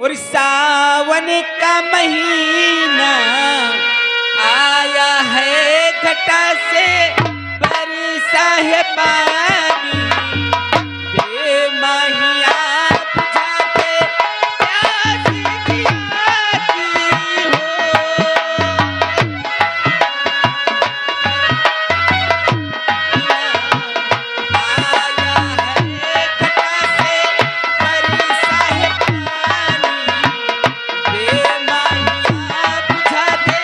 और सावन का महीना आया है, घटा से बरसा है पानी, बेमाहिया बुझा के प्यास बुझाती हो। आया है, घटा से बरसा है पानी, बेमाहिया बुझा के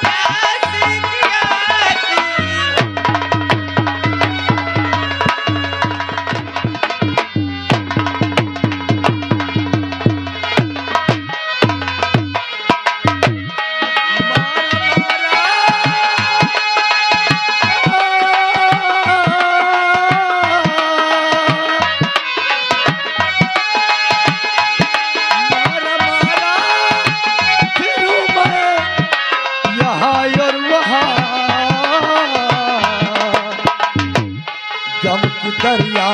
प्यास बुझाती हो। दरिया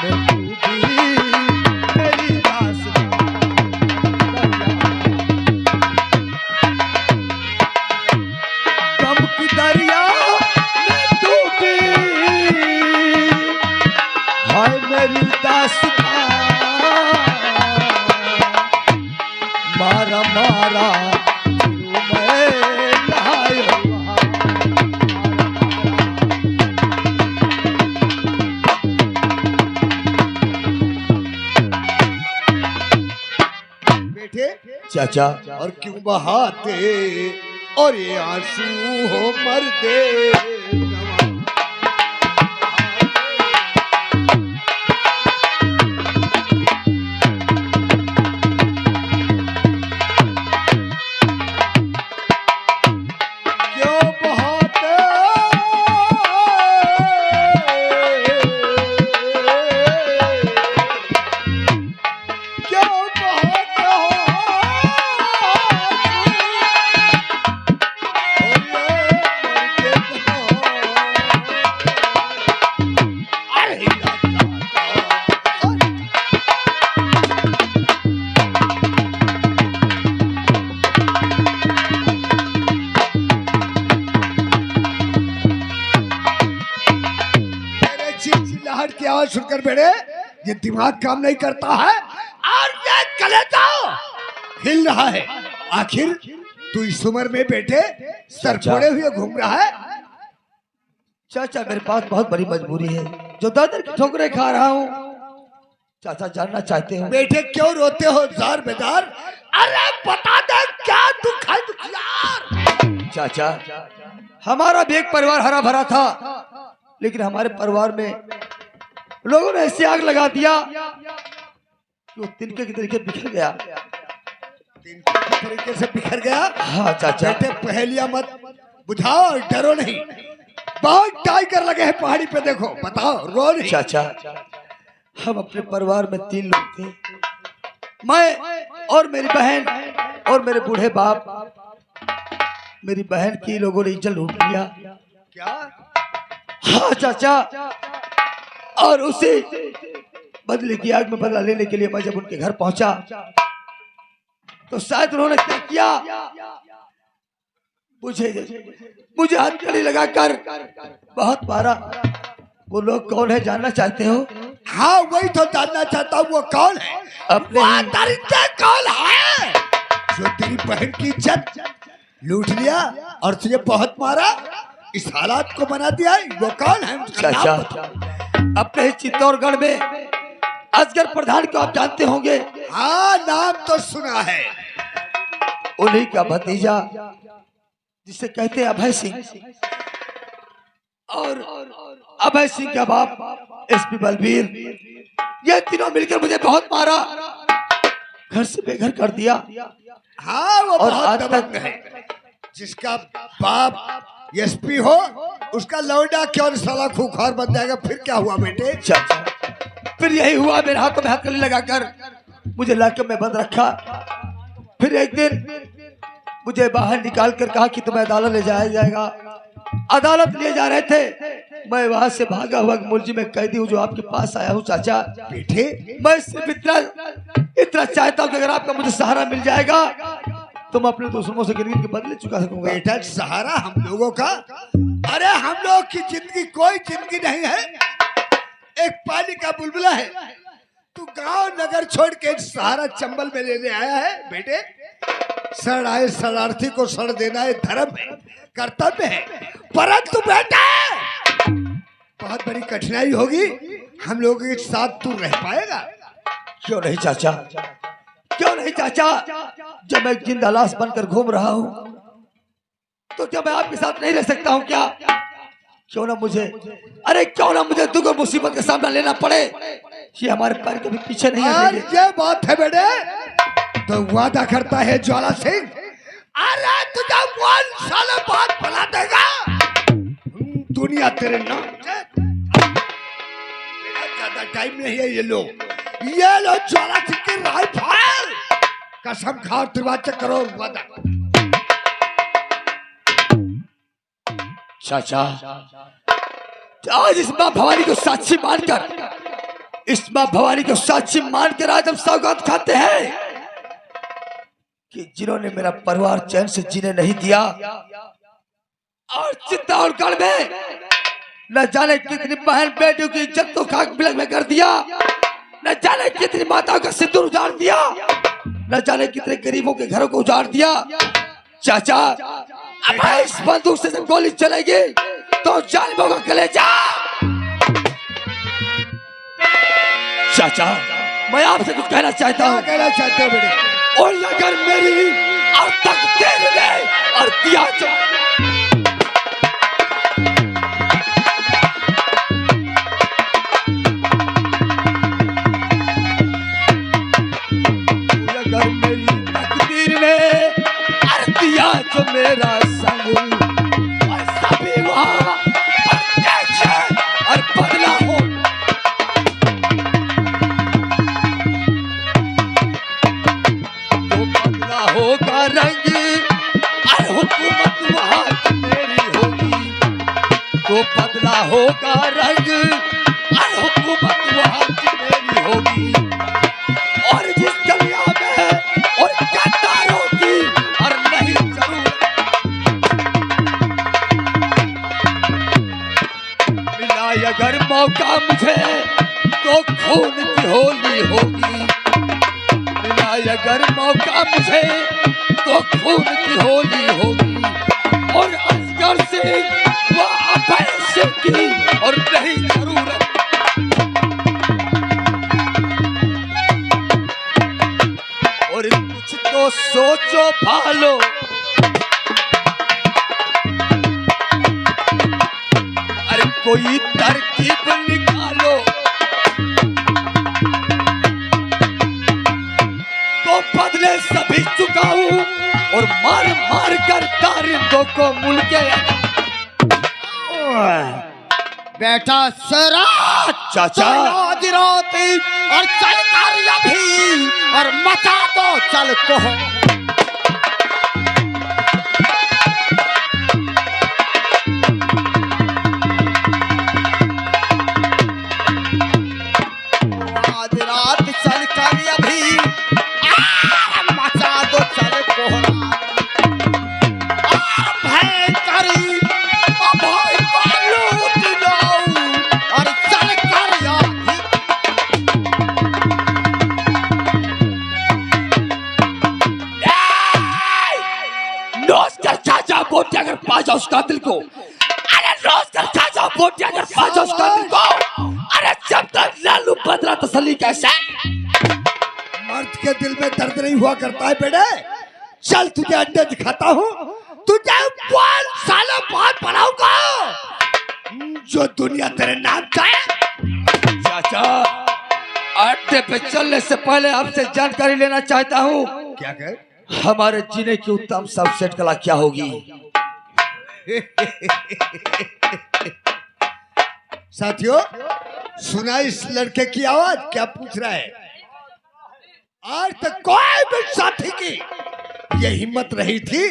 में डूबी मेरी गम की दरिया में डूबी, हाय मेरी दास्तां मारा मारा चाचा और क्यों बहाते और ये आंसू हो मर्दे। की आवाज सुनकर बेड़े ये दिमाग काम नहीं करता है और ये कलेजा हिल रहा है। आखिर तू इस उम्र में बेटे सर फोड़े हुए घूम रहा है। चाचा मेरे पास बहुत बड़ी मजबूरी है, जो दादर की ठोकरें खा रहा हूँ। चाचा जानना चाहते हो बेटे क्यों रोते हो जार बेदार? अरे बता दे क्या दुख है दुखियार। चाचा हमारा भी एक परिवार हरा भरा था, लेकिन हमारे परिवार में लोगों ने ऐसी आग लगा दिया कि वो तिनके की तरीके बिखर गया। तिनके की तरीके से बिखर गया? हाँ चाचा। बेटे पहेलियां मत बुझाओ, डरो नहीं। बहुत टाइगर लगे हैं पहाड़ी पे, देखो बताओ रो नहीं। चाचा हम अपने परिवार में 3 लोग थे, मैं और मेरी बहन और मेरे बूढ़े बाप। मेरी बहन की लोगों ने इज्जत लूट लिया। क्या? हाँ चाचा, और उसे बदले की आग में बदला लेने के लिए मैं जब उनके घर पहुंचा तो शायद उन्होंने क्या किया, मुझे हथकड़ी लगाकर बहुत मारा। वो लोग कौन है जानना चाहते हो? हाँ वही तो जानना चाहता हूँ, वो कौन है? अपने कौन है जो तेरी बहन की इज्जत लूट लिया और तुझे बहुत मारा, इस हालात को बना दिया? वो कौन है? चाचा अपने चित्तौड़गढ़ में असगर प्रधान को आप जानते होंगे। हाँ नाम तो सुना है। उन्हीं का भतीजा जिसे कहते हैं अभय सिंह, और अभय सिंह का बाप एसपी बलबीर, ये तीनों मिलकर मुझे बहुत मारा, घर से बेघर कर दिया। हाँ वो और बहुत आज दबंग है। जिसका बाप एसपी हो उसका लौंडा क्यों साला खूंखार बन जाएगा? फिर क्या हुआ बेटे? चाचा फिर यही हुआ, मेरे हाथों में हथकड़ी लगाकर मुझे लाकर में बंद रखा। फिर एक दिन मुझे बाहर निकाल कर कहा कि तुम्हें अदालत ले जाया जाएगा। अदालत लिए जा रहे थे, मैं वहां से भागा हुआ मुलजिम में कैदी हूँ जो आपके पास आया हूँ चाचा। बेटे मैं सिर्फ इतना चाहता हूँ कि अगर आपका मुझे सहारा मिल जाएगा तो मैं अपने दुश्मनों से गिरगिट के बदले चुका सकूंगा। बेटा सहारा हम लोगों का, अरे हम लोग की जिंदगी कोई जिंदगी नहीं है, एक पानी का बुलबुला है। तू गांव नगर छोड़ के सहारा चंबल में लेने आया है। बेटे सड़ आए शरणार्थी को सड़ देना ये धर्म है, कर्तव्य है, परंतु बेटा बहुत बड़ी कठिनाई होगी। हम लोगों के साथ तू रह पाएगा? क्यों नहीं चाचा, क्यों नहीं चाचा? जब मैं जिंदा लाश बनकर घूम रहा हूँ तो क्या मैं आपके साथ नहीं रह सकता हूँ क्या? क्यों ना मुझे, अरे क्यों ना मुझे दुख और मुसीबत का सामना लेना पड़े, ये हमारे पैर कभी पीछे नहीं हटेंगे। ये बात है बेटे, तो वादा करता है ज्वाला सिंह, अरे तुझे 1 साल बाद बुला देगा, दुनिया तेरे नाम से। ज्यादा टाइम नहीं है, ये लो ज्वाला सिंह की राइफल, कसम खाओ दरवाजा करो वादा। चाचा आज इस माँ भवानी को साक्षी मानकर, इस माँ भवानी को साक्षी मानकर आज हम सौगात खाते हैं कि जिन्होंने मेरा परिवार चैन से जीने नहीं दिया और चित्तौड़गढ़ में न जाने कितनी बहन बेटियों की इज्जत को खाक बिलख में कर दिया, न जाने कितनी माताओं का सिंदूर उजाड़ दिया, न जाने कितने गरीबों के घरों को उजाड़ दिया। चाचा अब इस बंदूक से जब गोली चलेगी तो जालिमों का कलेजा। चाचा मैं आपसे कुछ कहना चाहता हूँ। कहना चाहते हो बेटे? और अगर मेरी और तकदीर ने और दिया अगर मेरी तकदीर ने और दिया जो मेरा संग, और सभी वहाँ और बदला हो होगा रंग और हुकूमत वहाँ की मेरी होगी, तो बदला होगा रंग और हुकूमत वहाँ की मेरी होगी। और जिस गलिया में और गद्दारों की और नहीं जरूरत, मिला अगर मौका मुझे तो खून की होली होगी, अगर मौका मुझे तो खून की होली होगी। और असगर सिंह व अभय सिंह की और नहीं जरूरत, और कुछ तो सोचो भालो, अरे कोई तरकीब निकालो, बदले सभी चुकाऊं और मार मार कर कारिंदों को मुल्के। बेटा सरा चाचा आज रात और चल कार्य भी और मचा दो चल को। आज रात चल कार्य भी मचा दो चल कोहरा, भयंकरी अभय लूट लो और चल कार्य नोच कर चाचा बोटी अगर पा जाओ उस कातिल को, अरे नोच कर चाचा बोटी अगर पा जाओ उस कातिल को, अरे जब तक लालू बदला तसल्ली कैसे? मर्द के दिल में दर्द नहीं हुआ करता है बेटे। चल तुझे अड्डे दिखाता हूँ, तुझे 1 साल बाद बनाऊंगा जो दुनिया तेरे नाम जाए। चाचा अड्डे पे चलने से पहले आपसे जानकारी लेना चाहता हूँ, क्या कहे? हमारे जीने की उत्तम सबसेट कला क्या होगी? साथियों सुना इस लड़के की आवाज, क्या पूछ रहा है? आज तक कोई भी साथी की ये हिम्मत रही थी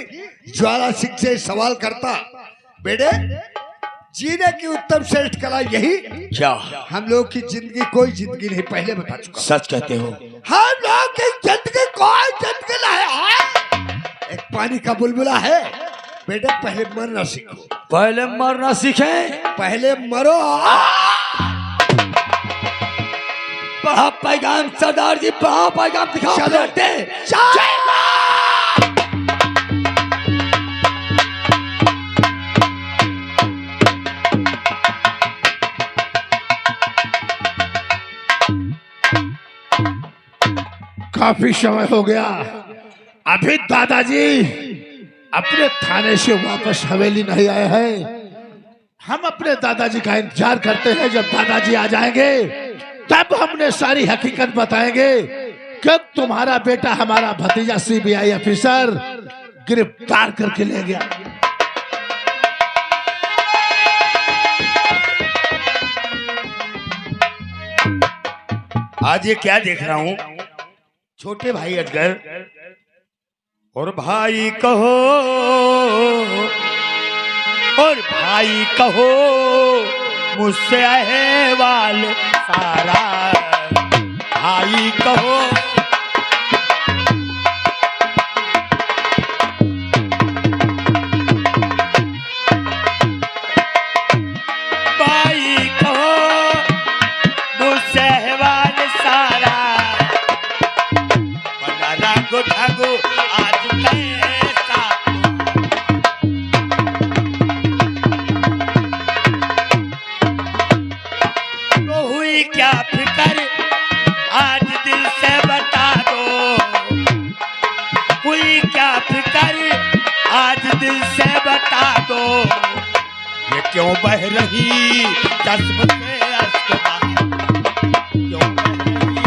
ज्वाला सिंह से सवाल करता बेटे, जीने की उत्तम श्रेष्ठ कला यही, क्या हम लोग की जिंदगी कोई जिंदगी नहीं, पहले बता चुका। सच कहते हो? हम लोग की जिंदगी कोई जिंदगी नहीं है। एक पानी का बुलबुला है बेटे, पहले मरना सीखो। पहले मरना सीखें, पहले मरो। बढ़ा पैगाम सरदार जी, बढ़ा पैगाम दिखाओ। चलो। बेटे काफी समय हो गया, अभी दादाजी अपने थाने से वापस हवेली नहीं आए हैं। हम अपने दादाजी का इंतजार करते हैं, जब दादाजी आ जाएंगे तब हमने सारी हकीकत बताएंगे कि तुम्हारा बेटा हमारा भतीजा सीबीआई ऑफिसर गिरफ्तार करके ले गया। आज ये क्या देख रहा हूँ? छोटे भाई अजगर और भाई कहो, और भाई कहो मुझसे अहवाल सारा, भाई कहो। भाई कहो मुझसे अहवाल सारा, बना रागो ढागो आज कैसा। तो हुई क्या फिकर आज दिल से बता दो, हुई क्या फिकर आज दिल से बता दो। ये क्यों बह रही चश्म से अश्क बहा, क्यों बह रही।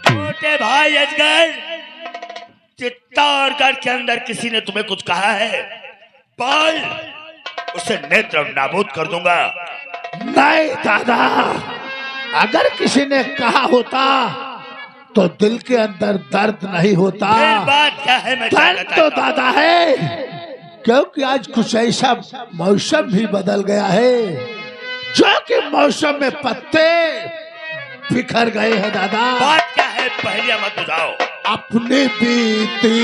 छोटे भाई अजगर, चित्तौड़गढ़ के अंदर किसी ने तुम्हें कुछ कहा है? बोल, उसे नेत्र नाबूद कर दूंगा। नहीं दादा, अगर किसी ने कहा होता तो दिल के अंदर दर्द नहीं होता। फिर बात क्या है? मैं जानना दर्द तो चाहता हूं। दादा है, क्योंकि आज कुछ ऐसा मौसम भी बदल गया है, जो कि मौसम में पत्ते बिखर गए हैं दादा। बात क्या है? पहले मत बुझाओ। अपनी बीती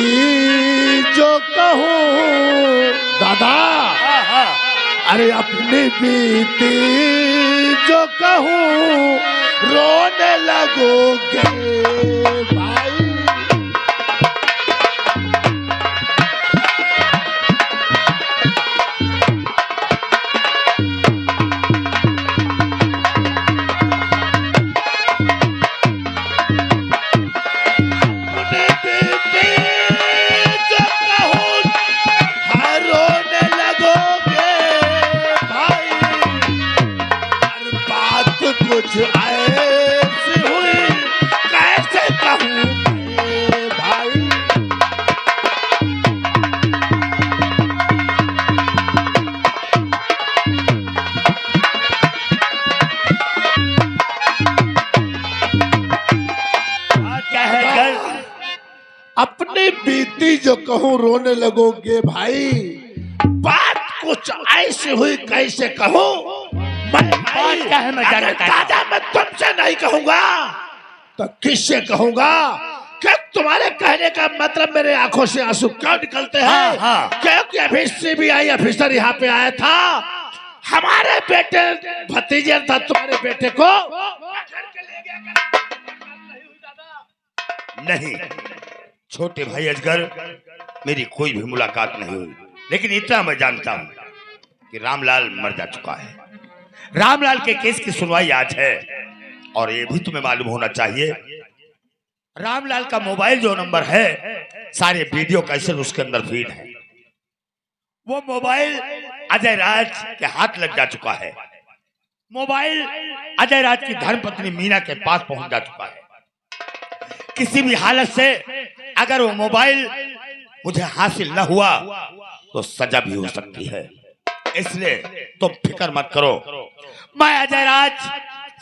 जो कहूँ दादा, हाँ हाँ, अरे अपनी बीती जो कहूँ रोने लगोगे भाई। कुछ ऐसी हुई कैसे कहूँ भाई। क्या है गल? अपनी बीती जो कहूँ रोने लगोगे भाई। बात कुछ ऐसी हुई कैसे कहूँ मैं भाई। क्या है? मैं जानना चाहता हूं। दादा मैं तुमसे नहीं कहूंगा तो किससे कहूंगा? कि तुम्हारे कहने का मतलब मेरे आंखों से आंसू क्यों निकलते हैं? हाँ, हाँ। क्योंकि अभी सीबीआई ऑफिसर यहाँ पे आया था, हमारे बेटे भतीजे था तुम्हारे बेटे को नहीं छोटे भाई अजगर, मेरी कोई भी मुलाकात नहीं हुई, लेकिन इतना मैं जानता हूं कि रामलाल मर जा चुका है। रामलाल के केस की सुनवाई आज है, और ये भी तुम्हें मालूम होना चाहिए रामलाल का मोबाइल जो नंबर है, सारे वीडियो कैसे उसके अंदर फीड है। वो मोबाइल अजय राज के हाथ लग जा चुका है। मोबाइल अजय राज की धर्मपत्नी मीना के पास पहुंच जा चुका है। किसी भी हालत से अगर वो मोबाइल मुझे हासिल न हुआ तो सजा भी हो सकती है, इसलिए तुम फिक्र मत करो। मैं अजय राज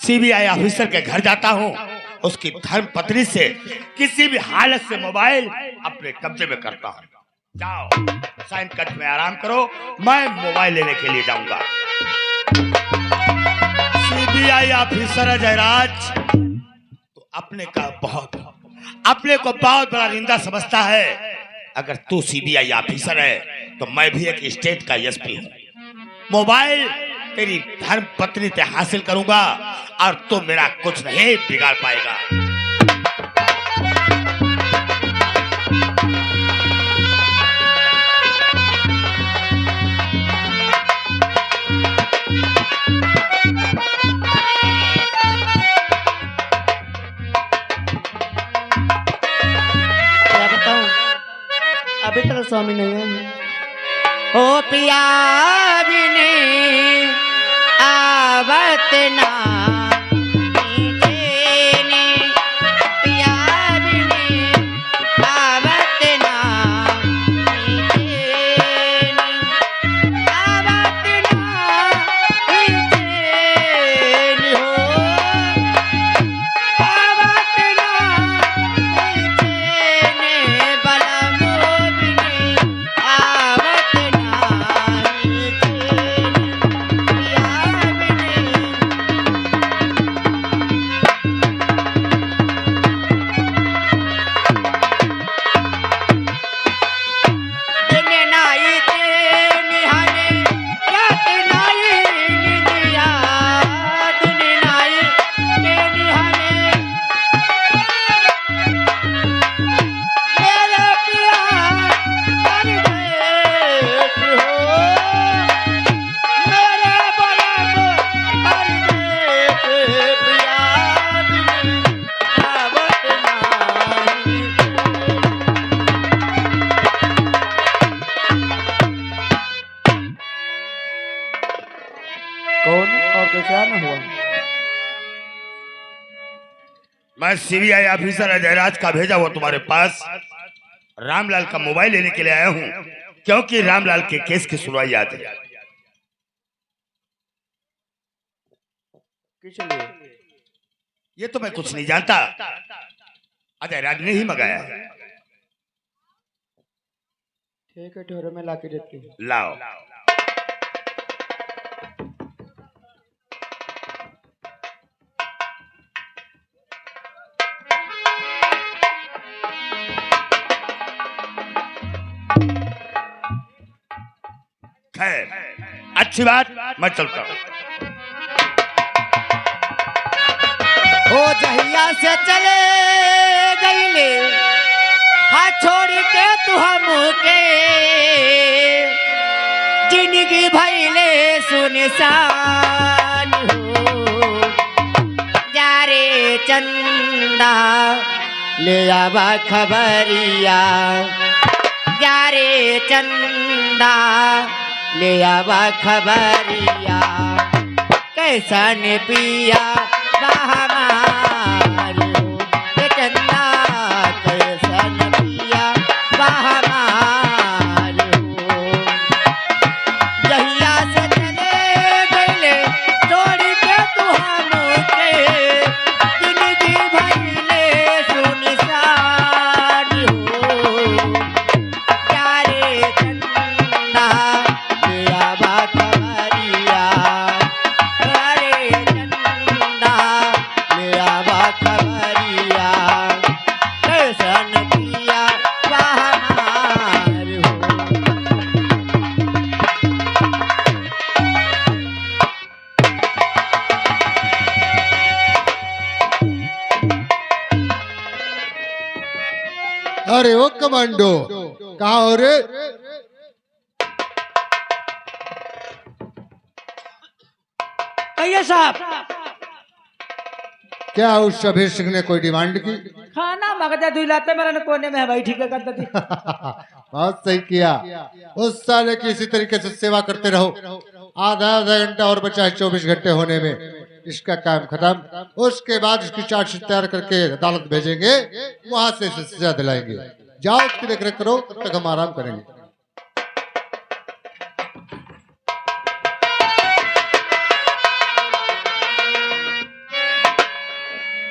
सीबीआई ऑफिसर के घर जाता हूं उसकी धर्म पत्नी से किसी भी हालत से मोबाइल अपने कब्जे में करता हूँ। जाओ साइन कट में आराम करो, मैं मोबाइल लेने के लिए जाऊंगा। सीबीआई ऑफिसर है जयराज, तो अपने को बहुत बड़ा निंदा समझता है। अगर तू सीबीआई ऑफिसर है तो मैं भी एक स्टेट का एसपी हूँ। मोबाइल तेरी धर्म पत्नी से हासिल करूंगा और तू मेरा कुछ नहीं बिगाड़ पाएगा। क्या बताऊं, अभी तक स्वामी नहीं है। ओ पिया बिने आवत ना नीचेने, पिया बिने आवत ना नीचेने, आवत ना नीचेने हो, आवत ना नीचेने, बलमो बिने आवत ना नीचेने, पिया बिने। दिन नाई ते निहाने, रात नाई निंदिया, दिन नाई ते निहाने, मेरे पिया परदेस हो, मेरे बलम परदेस, पिया बिने आवत नाही। कौन और पहचान हुआ? मैं सीबीआई ऑफिसर जयराज का भेजा हुआ तुम्हारे पास रामलाल का मोबाइल लेने के लिए आया हूँ, क्योंकि रामलाल के केस की सुनवाई आज है। किस लिए? ये तो मैं कुछ नहीं जानता, अजय राज ने ही मंगाया है। ठीक है, ठहरो मैं लाके देती हूँ। लाओ। खैर अच्छी बात, मैं चलता हूँ। ओ जहिया से चले गईले, हाँ छोड़ के तू हमके, जिंदगी भइले सुनसान हो, जा रे चंदा ले आवा खबरिया, जा रे चंदा ले आवा खबरिया, कैसन पिया बहमार हो, ये चंदा कैसन पिया बहमार हो। जहिया से चले गईले छोड़ के तू हमके, जिंदगी भइले सुनसान हो, जा रे चंदा ले आवा खबरिया, रे चंदा ले आवा खबरिया, कैसन पिया बहमार हो। अरे वो कमांडो कहाँ हो रे? कहिए साहब, क्या उस शबीर सिंह ने कोई डिमांड की? खाना मगजा दुलाते मेरे कोने में भाई ठीक है करता थी। बहुत सही किया। उस साले की इसी तरीके से सेवा करते रहो। आधा आधा घंटा और बचा है 24 घंटे होने में, इसका काम खत्म। उसके बाद इसकी चार्जशीट तैयार करके अदालत भेजेंगे, वहां से इसे सजा दिलाएंगे। जाओ उसकी देख रेख करो, तब तक हम आराम करेंगे।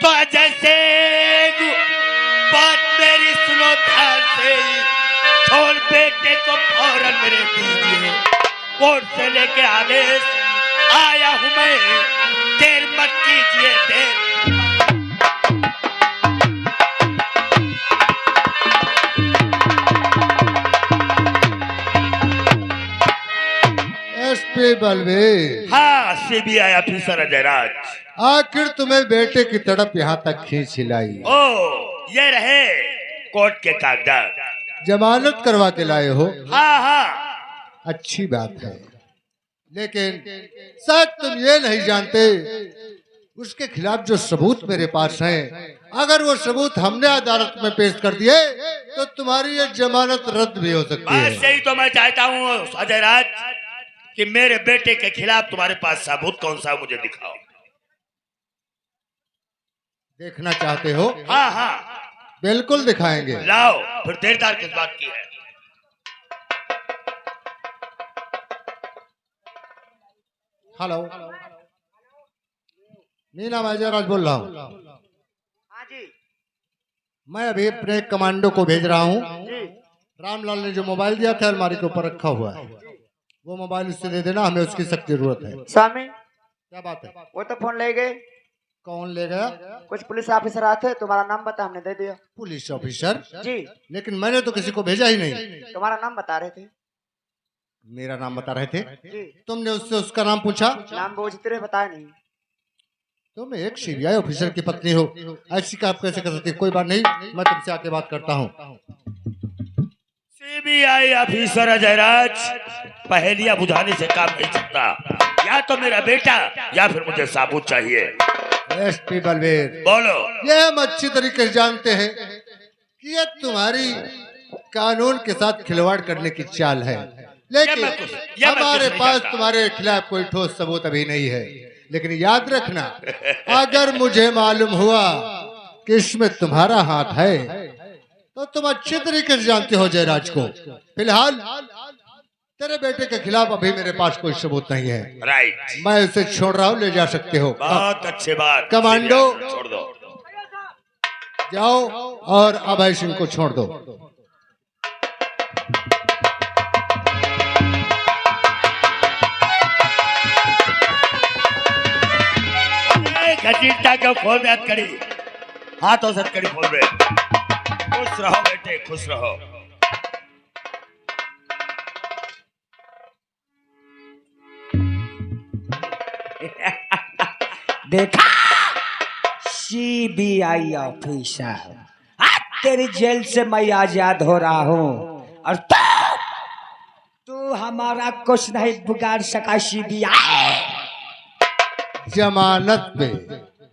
तो जैसे बात मेरी सुनो ध्यान से, छोड़ बेटे को फौरन मेरे दीजिए। कोर्ट से लेके आदेश आया हूं मैं, देर मत कीजिए देर। एसपी बलवीर, हाँ, सीबीआई ऑफिसर अजय राज। आखिर तुम्हें बेटे की तड़प यहाँ तक खींच लाई। ओ, ये रहे कोर्ट के कागजात। जमानत करवा के लाए हो? हाँ हाँ, अच्छी बात है, लेकिन शायद तुम ये नहीं जानते उसके खिलाफ जो सबूत मेरे पास हैं, अगर वो सबूत हमने अदालत में पेश कर दिए तो तुम्हारी ये जमानत रद्द भी हो सकती है। बस यही तो मैं चाहता हूँ अजय राज कि मेरे बेटे के खिलाफ तुम्हारे पास सबूत कौन सा है, मुझे दिखाओ। देखना चाहते हो? हाँ हाँ, बिल्कुल दिखाएंगे। लाओ, फिर देरदार किस बात की है। हेलो, मीना, मैं जयराज बोल रहा हूँ। हाँ जी मैं अभी अपने कमांडो को भेज रहा हूँ। रामलाल ने जो मोबाइल दिया था अलमारी के ऊपर रखा हुआ है, वो मोबाइल उससे दे देना, हमें उसकी सख्त जरूरत है। स्वामी, क्या बात है? वो तो फोन ले गए। कौन ले गया? कुछ पुलिस ऑफिसर आए थे, तुम्हारा नाम बता, हमने दे दिया। Police officer? जी, लेकिन मैंने तो किसी को भेजा ही नहीं। तुम्हारा नाम बता रहे थे। मेरा नाम बता रहे थे? जी, तुमने उससे उसका नाम पूछा? नाम पूछते रहे, बताया नहीं। तुम एक सीबीआई ऑफिसर की पत्नी हो, ऐसी काम कैसे कर सकती? कोई बात नहीं, मैं तुमसे आके बात करता हूँ। सीबीआई ऑफिसर अजय राज, पहेलियां बुझाने से काम नहीं चलता। या तो मेरा बेटा या फिर मुझे साबुत चाहिए। एसपी बलवीर, बोलो। ये हम अच्छी तरीके से जानते हैं कि ये तुम्हारी कानून के साथ खिलवाड़ करने की चाल है, लेकिन हमारे पास तुम्हारे खिलाफ कोई ठोस सबूत अभी नहीं है। लेकिन याद रखना, अगर मुझे मालूम हुआ कि इसमें तुम्हारा हाथ है तो तुम अच्छी तरीके से जानते हो जयराज को। फिलहाल तेरे बेटे के खिलाफ अभी मेरे पास कोई सबूत नहीं है। राइट, मैं उसे छोड़ रहा हूँ, ले जा सकते हो। बहुत अच्छी बात। कमांडो, छोड़ दो। जाओ और अभय सिंह को छोड़ दो। घसीटता क्यों? खोल दे हथकड़ी, हाथों से हथकड़ी खोल दे। खुश रहो बेटे, खुश रहो। देखा, सीबीआई ऑफिसर, आज तेरी जेल से मैं आजाद हो रहा हूँ और तू हमारा कुछ नहीं बिगाड़ सका। सीबीआई जमानत पे,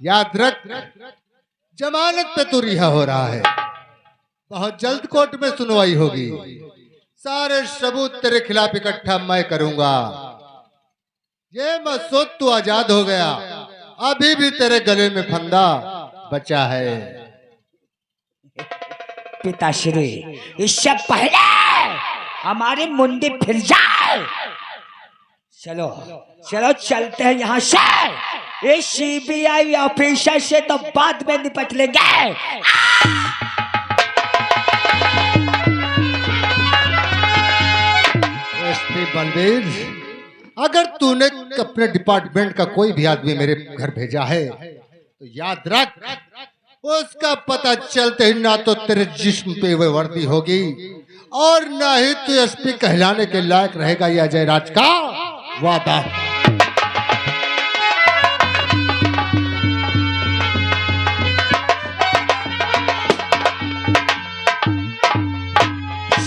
याद रख, जमानत पे तू रिहा हो रहा है। बहुत जल्द कोर्ट में सुनवाई होगी। सारे सबूत तेरे खिलाफ इकट्ठा मैं करूंगा। ये मत सोच तू आजाद हो गया, अभी भी तेरे गले में फंदा बचा है। पिताश्री, इससे पहले हमारी मुंडी फिर जाए। चलो चलो, चलते हैं यहाँ से। इस सीबीआई ऑफिसर से तो बाद में निपट लेंगे। एसपी बलवीर, अगर तूने अपने डिपार्टमेंट का कोई भी आदमी मेरे घर भेजा है तो याद रख, उसका पता चलते ही ना तो तेरे जिस्म पे वो वर्दी होगी और ना ही तू एसपी कहलाने के लायक रहेगा। यह जयराज का वादा।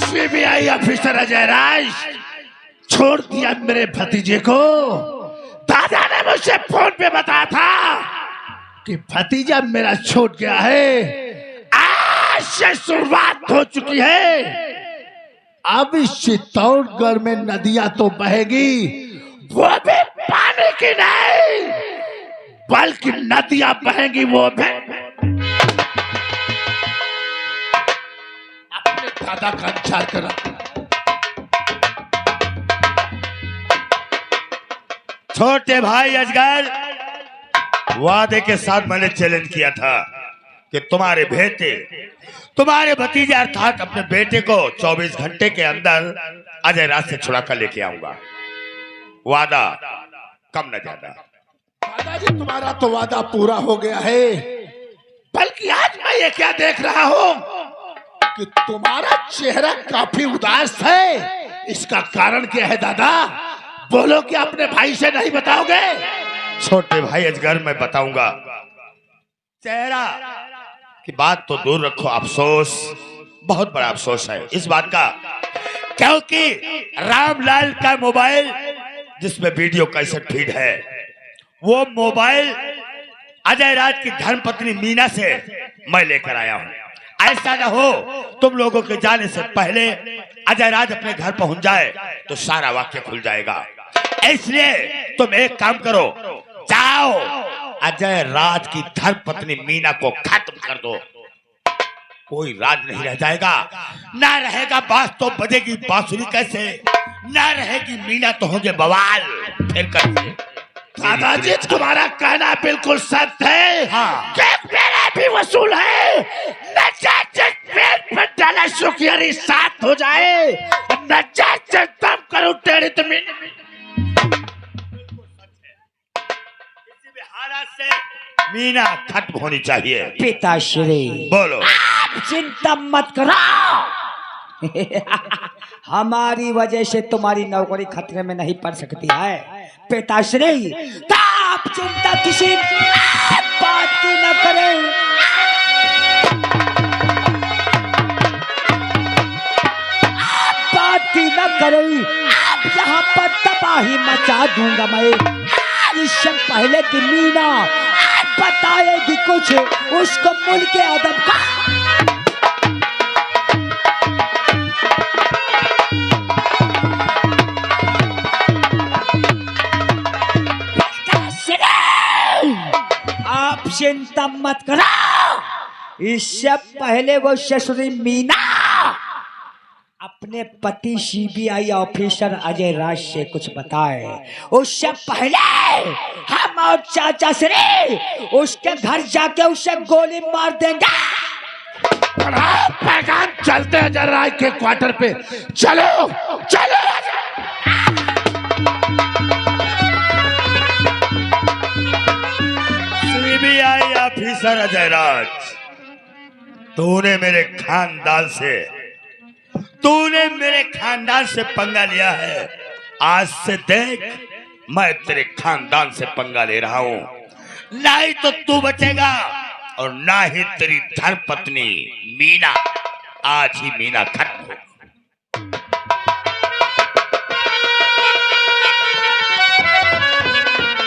सीबीआई ऑफिसर अजय राज, छोड़ दिया मेरे भतीजे को। दादा ने मुझसे फोन पे बताया था कि भतीजा मेरा छूट गया है। आज से शुरुआत हो चुकी है। अब इस चित्तौड़गढ़ में नदियां तो बहेगी, वो भी पानी की नहीं, बल्कि नदियां बहेंगी वो भी अपने दादा का इंतजार कर रहा। छोटे भाई अजगर, वादे के साथ मैंने चैलेंज किया था कि तुम्हारे भतीजे अर्थात अपने बेटे को 24 घंटे के अंदर अजय राज से छुड़ा कर लेके आऊंगा। वादा कम न ज्यादा। दादाजी तुम्हारा तो वादा पूरा हो गया है, बल्कि आज मैं ये क्या देख रहा हूँ कि तुम्हारा चेहरा काफी उदास है। इसका कारण क्या है दादा? बोलो कि अपने भाई से नहीं बताओगे? छोटे भाई अजगर मैं बताऊंगा। चेहरा की बात तो दूर रखो, अफसोस, बहुत बड़ा अफसोस है इस बात का, क्योंकि रामलाल का मोबाइल जिसमें वीडियो कैसेट फीड है, वो मोबाइल अजय राज की धर्मपत्नी मीना से मैं लेकर आया हूं। ऐसा ना हो तुम लोगों के जाने से पहले अजय राज अपने घर पहुंच जाए तो सारा वाक्य खुल जाएगा। इसलिए तुम एक काम करो, जाओ अजय राज की धर्मपत्नी मीना को खत्म कर दो। कोई राज नहीं रह जाएगा, ना रहेगा बांस तो बजेगी बांसुरी कैसे, ना रहेगी मीना तो होंगे बवाल फिर कैसे। दादाजी तुम्हारा कहना बिल्कुल सत्य है। हाँ। मेरा भी वसूल है। पेट पर डाला सुखियारी साथ हो जाए, दम करूं तेरी जमीन। किसी भी हालत से मीना खत्म होनी चाहिए। पिताश्री बोलो। आप चिंता मत करो। हमारी वजह से तुम्हारी नौकरी खतरे में नहीं पड़ सकती है पिताश्री, तो आप चिंता किसी बात की न करें। आप बात की न करें, आप यहाँ पर तबाही मचा दूंगा मैं। इससे पहले कि मीना बताएगी कुछ, उसको मुल्क के अदब का आप चिंता मत करो। इससे पहले वो ससुरी मीना अपने पति सीबीआई ऑफिसर अजय राज से कुछ बताए, उससे पहले हम और चाचा श्री उसके घर जाके उसे गोली मार देंगे। पैगाम चलते हैं अजय राज के क्वार्टर पे। चलो चलो। सीबीआई ऑफिसर अजय राज, तूने मेरे खानदान से पंगा लिया है। आज से देख मैं तेरे खानदान से पंगा ले रहा हूं। ना ही तो तू बचेगा और ना ही तेरी धर्मपत्नी मीना। आज ही मीना खत्म हो।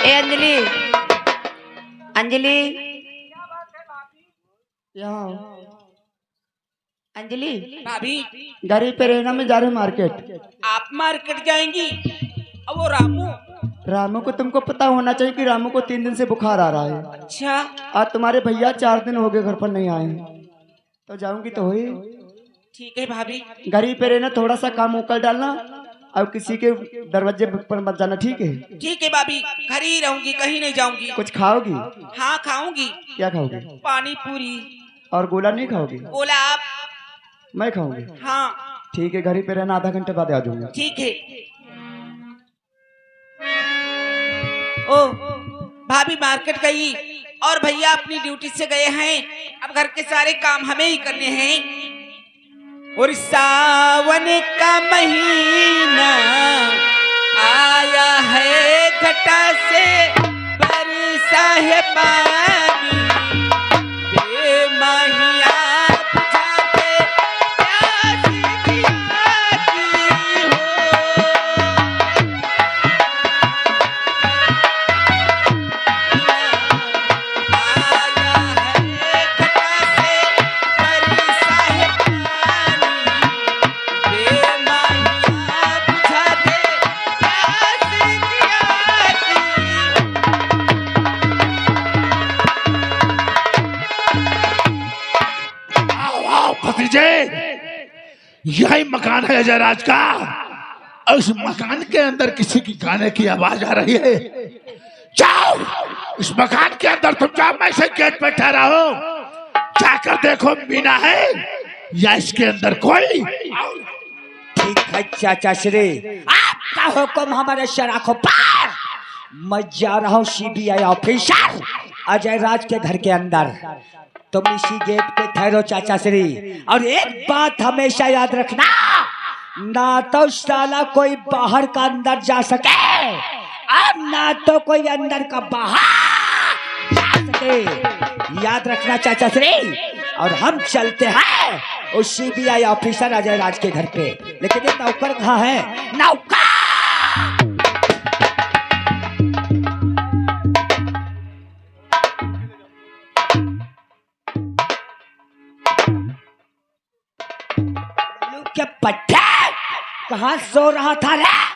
ए अंजलि, अंजलि यहाँ अंजलि, भाभी गाड़ी पे रहना में जा रहे मार्केट। आप मार्केट जाएंगी? अब वो रामू को तुमको पता होना चाहिए कि रामू को 3 दिन से बुखार आ रहा है। अच्छा, आज तुम्हारे भैया 4 दिन हो गए घर पर नहीं आए, तो जाऊंगी तो हुई। ठीक है भाभी। गाड़ी पे रहना, थोड़ा सा काम उकल डालना और किसी के दरवाजे पर मत जाना, ठीक है? ठीक है भाभी, घर ही रहूंगी, कहीं नहीं जाऊंगी। कुछ खाओगी? हाँ खाऊंगी। क्या खाओगी? पानी पूरी। और गोला नहीं खाओगी? बोला आप? मैं खाऊंगी। हाँ ठीक है, घर पे रहना, आधा घंटे बाद आ जाऊंगा। ठीक है। ओ भाभी मार्केट गई और भैया अपनी ड्यूटी से गए हैं। अब घर के सारे काम हमें ही करने हैं। और सावन का महीना आया है, घटा से बरसा है पानी, बेमाहिया बुझाते प्यास दिया की हो। आया है घटा से बरसा है पानी, बेमाहिया बुझाते प्यास दिया की। भतीजे, यही मकान है अजय राज का। और इस मकान के अंदर किसी की गाने की आवाज आ रही है। जाओ इस मकान के अंदर, तुम जाओ, मैं से गेट पे ठहरा हूं। कर देखो मीना है या इसके अंदर कोई। ठीक है चाचा श्री, आपका हुक्म हमारे शराखों पर। मैं जा रहा हूँ सीबीआई ऑफिसर अजय राज के घर के अंदर। तुम इसी गेट पे ठहरो चाचा श्री, और एक बात हमेशा याद रखना, ना तो साला कोई बाहर का अंदर जा सके और ना तो कोई अंदर का बाहर जा सके। याद रखना चाचा श्री। और हम चलते हैं उस सीबीआई ऑफिसर अजय राज के घर पे। लेकिन ये नौकर कहाँ है? नौकर! के पट्टे कहाँ सो रहा था रे?